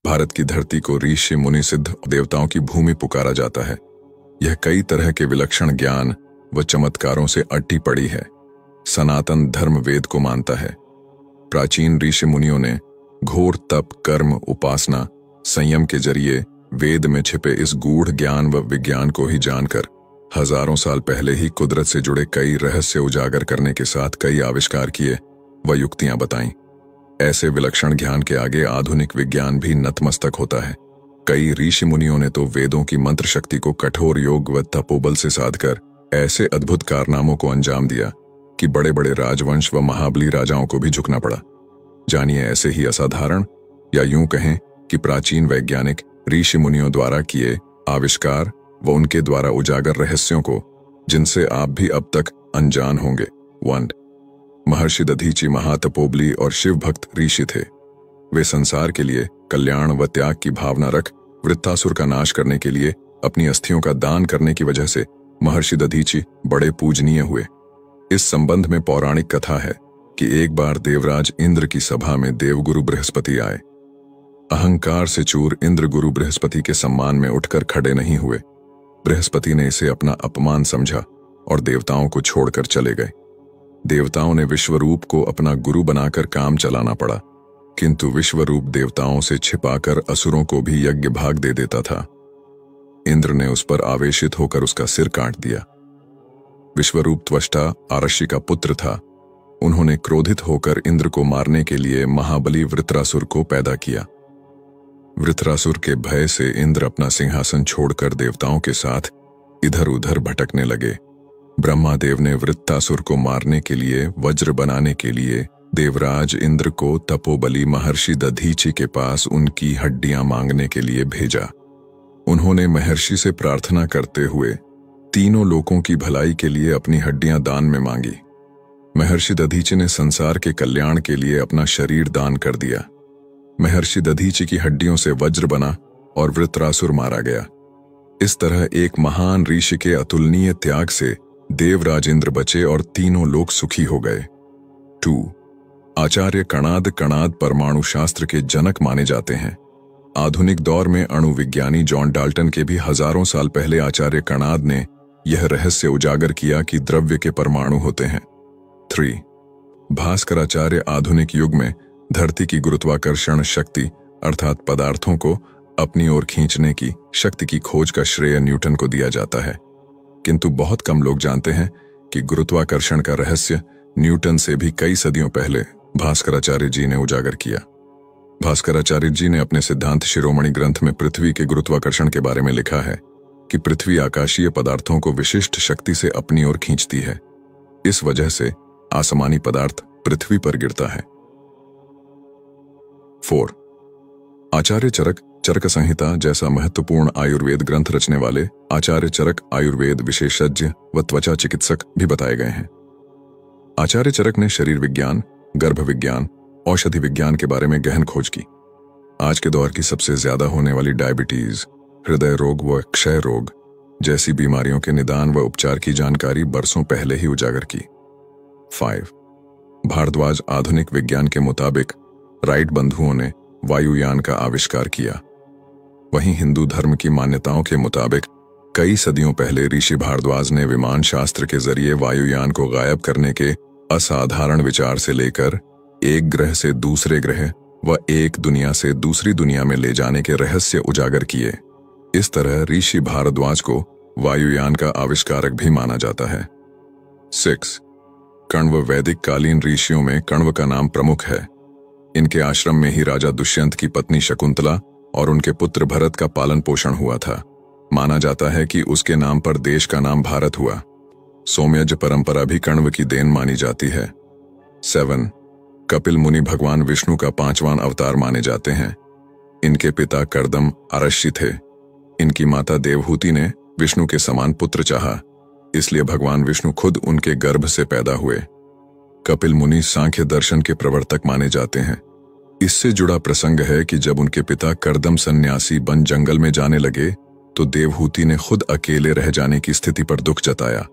भारत की धरती को ऋषि मुनि सिद्ध देवताओं की भूमि पुकारा जाता है। यह कई तरह के विलक्षण ज्ञान व चमत्कारों से अट्टी पड़ी है। सनातन धर्म वेद को मानता है। प्राचीन ऋषि मुनियों ने घोर तप, कर्म, उपासना, संयम के जरिए वेद में छिपे इस गूढ़ ज्ञान व विज्ञान को ही जानकर हजारों साल पहले ही कुदरत से जुड़े कई रहस्य उजागर करने के साथ कई आविष्कार किए व युक्तियां बताईं। ऐसे विलक्षण ज्ञान के आगे आधुनिक विज्ञान भी नतमस्तक होता है। कई ऋषि मुनियों ने तो वेदों की मंत्र शक्ति को कठोर योग व तपोबल से साधकर ऐसे अद्भुत कारनामों को अंजाम दिया कि बड़े बड़े राजवंश व महाबली राजाओं को भी झुकना पड़ा। जानिए ऐसे ही असाधारण या यूं कहें कि प्राचीन वैज्ञानिक ऋषि मुनियों द्वारा किए आविष्कार व उनके द्वारा उजागर रहस्यों को, जिनसे आप भी अब तक अनजान होंगे। 1. महर्षि दधीचि महातपोबली और शिव भक्त ऋषि थे। वे संसार के लिए कल्याण व त्याग की भावना रख वृत्तासुर का नाश करने के लिए अपनी अस्थियों का दान करने की वजह से महर्षि दधीचि बड़े पूजनीय हुए। इस संबंध में पौराणिक कथा है कि एक बार देवराज इंद्र की सभा में देवगुरु बृहस्पति आए। अहंकार से चूर इंद्र गुरु बृहस्पति के सम्मान में उठकर खड़े नहीं हुए। बृहस्पति ने इसे अपना अपमान समझा और देवताओं को छोड़कर चले गए। देवताओं ने विश्वरूप को अपना गुरु बनाकर काम चलाना पड़ा, किंतु विश्वरूप देवताओं से छिपाकर असुरों को भी यज्ञ भाग दे देता था। इंद्र ने उस पर आवेशित होकर उसका सिर काट दिया। विश्वरूप त्वष्टा आरष्य का पुत्र था। उन्होंने क्रोधित होकर इंद्र को मारने के लिए महाबली वृत्रासुर को पैदा किया। वृत्रासुर के भय से इंद्र अपना सिंहासन छोड़कर देवताओं के साथ इधर उधर भटकने लगे। ब्रह्मादेव ने वृत्तासुर को मारने के लिए वज्र बनाने के लिए देवराज इंद्र को तपोबली महर्षि दधीचि के पास उनकी हड्डियां मांगने के लिए भेजा। उन्होंने महर्षि से प्रार्थना करते हुए तीनों लोकों की भलाई के लिए अपनी हड्डियां दान में मांगी। महर्षि दधीचि ने संसार के कल्याण के लिए अपना शरीर दान कर दिया। महर्षि दधीचि की हड्डियों से वज्र बना और वृत्रासुर मारा गया। इस तरह एक महान ऋषि के अतुलनीय त्याग से देवराज इंद्र बचे और तीनों लोग सुखी हो गए। 2. आचार्य कणाद परमाणु शास्त्र के जनक माने जाते हैं। आधुनिक दौर में अणु विज्ञानी जॉन डाल्टन के भी हजारों साल पहले आचार्य कणाद ने यह रहस्य उजागर किया कि द्रव्य के परमाणु होते हैं। 3. भास्कराचार्य आधुनिक युग में धरती की गुरुत्वाकर्षण शक्ति अर्थात पदार्थों को अपनी ओर खींचने की शक्ति की खोज का श्रेय न्यूटन को दिया जाता है, किंतु बहुत कम लोग जानते हैं कि गुरुत्वाकर्षण का रहस्य न्यूटन से भी कई सदियों पहले भास्कराचार्य जी ने उजागर किया। भास्कराचार्य जी ने अपने सिद्धांत शिरोमणि ग्रंथ में पृथ्वी के गुरुत्वाकर्षण के बारे में लिखा है कि पृथ्वी आकाशीय पदार्थों को विशिष्ट शक्ति से अपनी ओर खींचती है। इस वजह से आसमानी पदार्थ पृथ्वी पर गिरता है। 4. आचार्य चरक संहिता जैसा महत्वपूर्ण आयुर्वेद ग्रंथ रचने वाले आचार्य चरक आयुर्वेद विशेषज्ञ व त्वचा चिकित्सक भी बताए गए हैं। आचार्य चरक ने शरीर विज्ञान, गर्भ विज्ञान, औषधि विज्ञान के बारे में गहन खोज की। आज के दौर की सबसे ज्यादा होने वाली डायबिटीज, हृदय रोग व क्षय रोग जैसी बीमारियों के निदान व उपचार की जानकारी बरसों पहले ही उजागर की। 5. भारद्वाज आधुनिक विज्ञान के मुताबिक राइट बंधुओं ने वायुयान का आविष्कार किया। वहीं हिंदू धर्म की मान्यताओं के मुताबिक कई सदियों पहले ऋषि भारद्वाज ने विमान शास्त्र के जरिए वायुयान को गायब करने के असाधारण विचार से लेकर एक ग्रह से दूसरे ग्रह व एक दुनिया से दूसरी दुनिया में ले जाने के रहस्य उजागर किए। इस तरह ऋषि भारद्वाज को वायुयान का आविष्कारक भी माना जाता है। 6. कण्व वैदिक कालीन ऋषियों में कण्व का नाम प्रमुख है। इनके आश्रम में ही राजा दुष्यंत की पत्नी शकुंतला और उनके पुत्र भरत का पालन पोषण हुआ था। माना जाता है कि उसके नाम पर देश का नाम भारत हुआ। सोमयज्ञ परंपरा भी कण्व की देन मानी जाती है। 7. कपिल मुनि भगवान विष्णु का 5वां अवतार माने जाते हैं। इनके पिता कर्दम आरष्य थे। इनकी माता देवहूति ने विष्णु के समान पुत्र चाहा, इसलिए भगवान विष्णु खुद उनके गर्भ से पैदा हुए। कपिल मुनि सांख्य दर्शन के प्रवर्तक माने जाते हैं। इससे जुड़ा प्रसंग है कि जब उनके पिता कर्दम सन्यासी बन जंगल में जाने लगे तो देवहूति ने खुद अकेले रह जाने की स्थिति पर दुख जताया।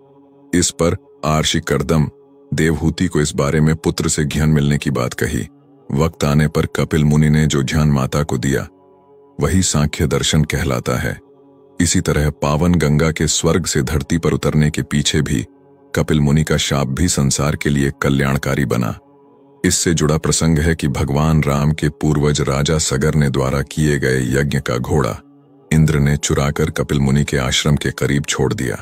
इस पर आर्षि कर्दम देवहूति को इस बारे में पुत्र से ज्ञान मिलने की बात कही। वक्त आने पर कपिल मुनि ने जो ज्ञान माता को दिया वही सांख्य दर्शन कहलाता है। इसी तरह पावन गंगा के स्वर्ग से धरती पर उतरने के पीछे भी कपिल मुनि का शाप भी संसार के लिए कल्याणकारी बना। इससे जुड़ा प्रसंग है कि भगवान राम के पूर्वज राजा सगर ने द्वारा किए गए यज्ञ का घोड़ा इंद्र ने चुराकर कपिल मुनि के आश्रम के करीब छोड़ दिया।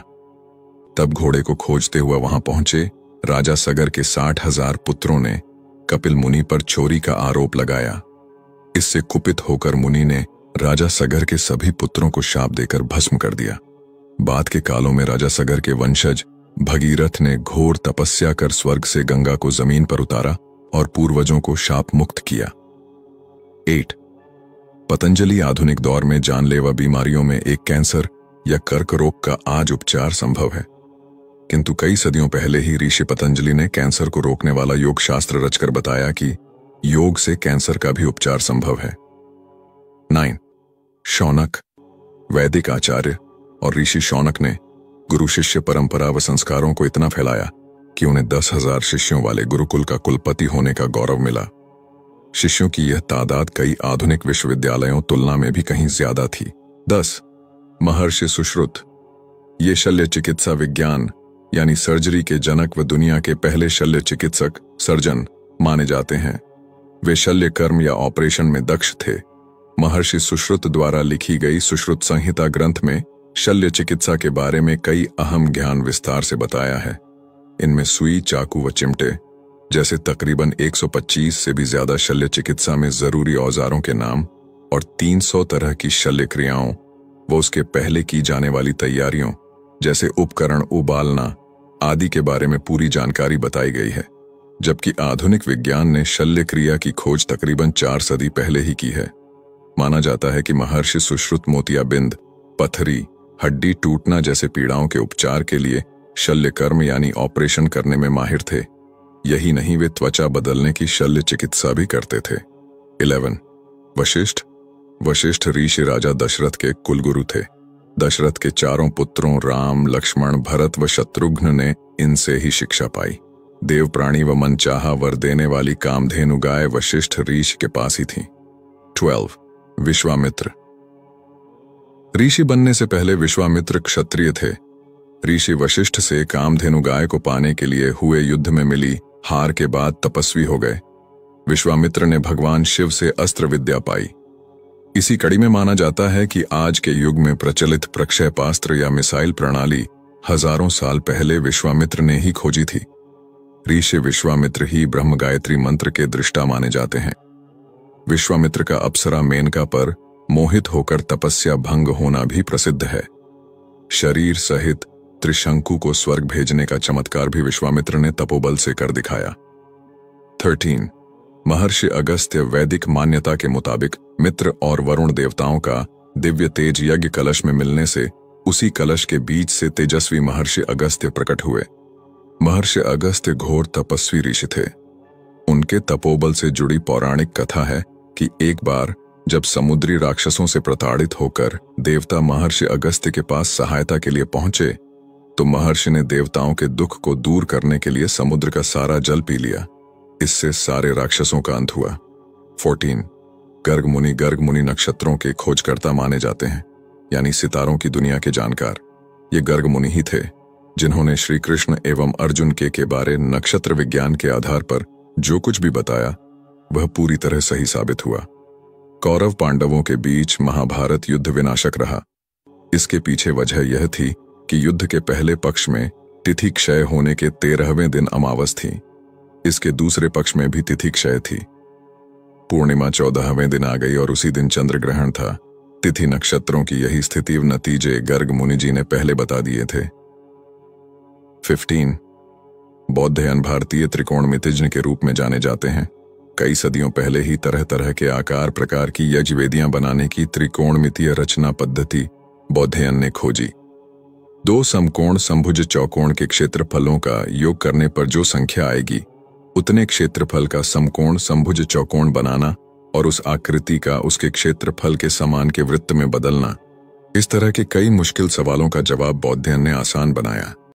तब घोड़े को खोजते हुए वहां पहुंचे राजा सगर के 60,000 पुत्रों ने कपिल मुनि पर चोरी का आरोप लगाया। इससे कुपित होकर मुनि ने राजा सगर के सभी पुत्रों को शाप देकर भस्म कर दिया। बाद के कालों में राजा सगर के वंशज भगीरथ ने घोर तपस्या कर स्वर्ग से गंगा को जमीन पर उतारा और पूर्वजों को शाप मुक्त किया। 8. पतंजलि आधुनिक दौर में जानलेवा बीमारियों में एक कैंसर या कर्क रोग का आज उपचार संभव है, किंतु कई सदियों पहले ही ऋषि पतंजलि ने कैंसर को रोकने वाला योग शास्त्र रचकर बताया कि योग से कैंसर का भी उपचार संभव है। 9. शौनक वैदिक आचार्य और ऋषि शौनक ने गुरु शिष्य परंपरा व संस्कारों को इतना फैलाया कि उन्हें 10,000 शिष्यों वाले गुरुकुल का कुलपति होने का गौरव मिला। शिष्यों की यह तादाद कई आधुनिक विश्वविद्यालयों तुलना में भी कहीं ज्यादा थी। 10. महर्षि सुश्रुत ये शल्य चिकित्सा विज्ञान यानी सर्जरी के जनक व दुनिया के पहले शल्य चिकित्सक सर्जन माने जाते हैं। वे शल्य कर्म या ऑपरेशन में दक्ष थे। महर्षि सुश्रुत द्वारा लिखी गई सुश्रुत संहिता ग्रंथ में शल्य चिकित्सा के बारे में कई अहम ज्ञान विस्तार से बताया है। इनमें सुई, चाकू व चिमटे जैसे तकरीबन 125 से भी ज्यादा शल्य चिकित्सा में जरूरी औजारों के नाम और 300 तरह की शल्य क्रियाओं व उसके पहले की जाने वाली तैयारियों जैसे उपकरण, उबालना आदि के बारे में पूरी जानकारी बताई गई है। जबकि आधुनिक विज्ञान ने शल्य क्रिया की खोज तकरीबन 4 सदी पहले ही की है। माना जाता है कि महर्षि सुश्रुत मोतियाबिंद, पथरी, हड्डी टूटना जैसे पीड़ाओं के उपचार के लिए शल्य कर्म यानी ऑपरेशन करने में माहिर थे। यही नहीं, वे त्वचा बदलने की शल्य चिकित्सा भी करते थे। 11. वशिष्ठ वशिष्ठ ऋषि राजा दशरथ के कुलगुरु थे। दशरथ के 4 पुत्रों राम, लक्ष्मण, भरत व शत्रुघ्न ने इनसे ही शिक्षा पाई। देव प्राणी व मनचाहा वर देने वाली कामधेनु गाय वशिष्ठ ऋषि के पास ही थी। 12. विश्वामित्र ऋषि बनने से पहले विश्वामित्र क्षत्रिय थे। ऋषि वशिष्ठ से कामधेनु गाय को पाने के लिए हुए युद्ध में मिली हार के बाद तपस्वी हो गए। विश्वामित्र ने भगवान शिव से अस्त्र विद्या पाई। इसी कड़ी में माना जाता है कि आज के युग में प्रचलित प्रक्षेपास्त्र या मिसाइल प्रणाली हजारों साल पहले विश्वामित्र ने ही खोजी थी। ऋषि विश्वामित्र ही ब्रह्म गायत्री मंत्र के दृष्टा माने जाते हैं। विश्वामित्र का अप्सरा मेनका पर मोहित होकर तपस्या भंग होना भी प्रसिद्ध है। शरीर सहित त्रिशंकु को स्वर्ग भेजने का चमत्कार भी विश्वामित्र ने तपोबल से कर दिखाया। 13. महर्षि अगस्त्य वैदिक मान्यता के मुताबिक मित्र और वरुण देवताओं का दिव्य तेज यज्ञ कलश में मिलने से उसी कलश के बीच से तेजस्वी महर्षि अगस्त्य प्रकट हुए। महर्षि अगस्त्य घोर तपस्वी ऋषि थे। उनके तपोबल से जुड़ी पौराणिक कथा है कि एक बार जब समुद्री राक्षसों से प्रताड़ित होकर देवता महर्षि अगस्त्य के पास सहायता के लिए पहुंचे तो महर्षि ने देवताओं के दुख को दूर करने के लिए समुद्र का सारा जल पी लिया। इससे सारे राक्षसों का अंत हुआ। 14. गर्ग मुनि नक्षत्रों के खोजकर्ता माने जाते हैं, यानी सितारों की दुनिया के जानकार। ये गर्ग मुनि ही थे जिन्होंने श्री कृष्ण एवं अर्जुन के बारे नक्षत्र विज्ञान के आधार पर जो कुछ भी बताया वह पूरी तरह सही साबित हुआ। कौरव पांडवों के बीच महाभारत युद्ध विनाशक रहा। इसके पीछे वजह यह थी कि युद्ध के पहले पक्ष में तिथि क्षय होने के 13वें दिन अमावस थी। इसके दूसरे पक्ष में भी तिथि क्षय थी। पूर्णिमा 14वें दिन आ गई और उसी दिन चंद्र ग्रहण था। तिथि नक्षत्रों की यही स्थिति नतीजे गर्ग मुनि जी ने पहले बता दिए थे। 15. बौद्धयन भारतीय त्रिकोणमितिज्ञ के रूप में जाने जाते हैं। कई सदियों पहले ही तरह तरह के आकार प्रकार की यज्ञवेदियां बनाने की त्रिकोणमितीय रचना पद्धति बौद्धयन ने खोजी। 2 समकोण समभुज चौकोण के क्षेत्रफलों का योग करने पर जो संख्या आएगी उतने क्षेत्रफल का समकोण समभुज चौकोण बनाना और उस आकृति का उसके क्षेत्रफल के समान के वृत्त में बदलना, इस तरह के कई मुश्किल सवालों का जवाब बौद्धयन ने आसान बनाया।